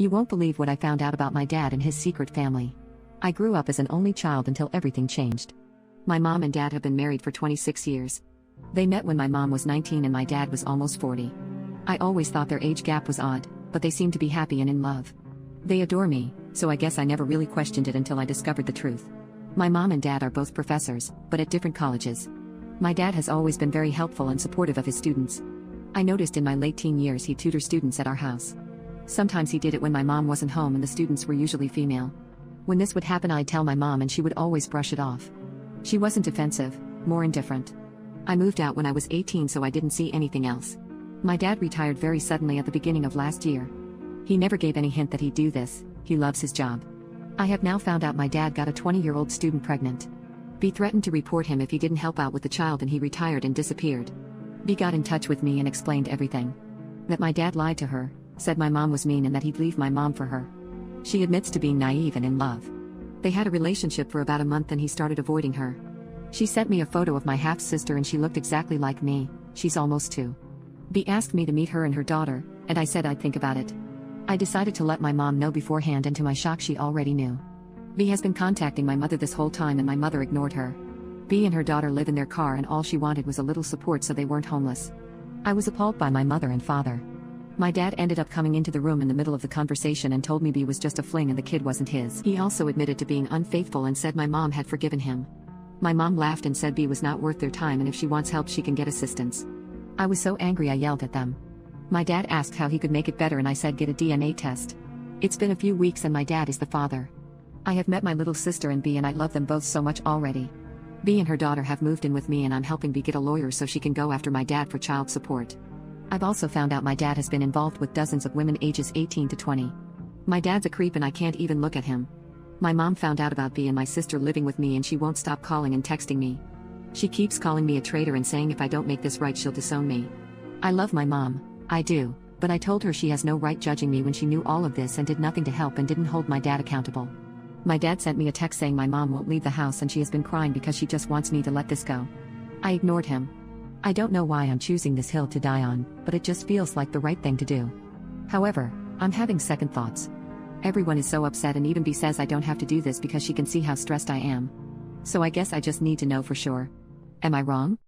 You won't believe what I found out about my dad and his secret family. I grew up as an only child until everything changed. My mom and dad have been married for 26 years. They met when my mom was 19 and my dad was almost 40. I always thought their age gap was odd, but they seem to be happy and in love. They adore me, so I guess I never really questioned it until I discovered the truth. My mom and dad are both professors, but at different colleges. My dad has always been very helpful and supportive of his students. I noticed in my late teen years he tutored students at our house. Sometimes he did it when my mom wasn't home and the students were usually female. When this would happen, I'd tell my mom and she would always brush it off. She wasn't defensive, more indifferent. I moved out when I was 18, so I didn't see anything else. My dad retired very suddenly at the beginning of last year. He never gave any hint that he'd do this. He loves his job. I have now found out my dad got a 20-year-old student pregnant. B threatened to report him if he didn't help out with the child, and he retired and disappeared. B got in touch with me and explained everything. That my dad lied to her, said my mom was mean and that he'd leave my mom for her. She admits to being naive and in love. They had a relationship for about a month and he started avoiding her. She sent me a photo of my half-sister and she looked exactly like me. She's almost 2. B asked me to meet her and her daughter, and I said I'd think about it. I decided to let my mom know beforehand, and to my shock she already knew. B has been contacting my mother this whole time and my mother ignored her. B and her daughter live in their car and all she wanted was a little support so they weren't homeless. I was appalled by my mother and father. My dad ended up coming into the room in the middle of the conversation and told me B was just a fling and the kid wasn't his. He also admitted to being unfaithful and said my mom had forgiven him. My mom laughed and said B was not worth their time and if she wants help she can get assistance. I was so angry I yelled at them. My dad asked how he could make it better and I said get a DNA test. It's been a few weeks and my dad is the father. I have met my little sister and B and I love them both so much already. B and her daughter have moved in with me and I'm helping B get a lawyer so she can go after my dad for child support. I've also found out my dad has been involved with dozens of women ages 18 to 20. My dad's a creep and I can't even look at him. My mom found out about B and my sister living with me and she won't stop calling and texting me. She keeps calling me a traitor and saying if I don't make this right she'll disown me. I love my mom, I do, but I told her she has no right judging me when she knew all of this and did nothing to help and didn't hold my dad accountable. My dad sent me a text saying my mom won't leave the house and she has been crying because she just wants me to let this go. I ignored him. I don't know why I'm choosing this hill to die on, but it just feels like the right thing to do. However, I'm having second thoughts. Everyone is so upset and even B says I don't have to do this because she can see how stressed I am. So I guess I just need to know for sure. Am I wrong?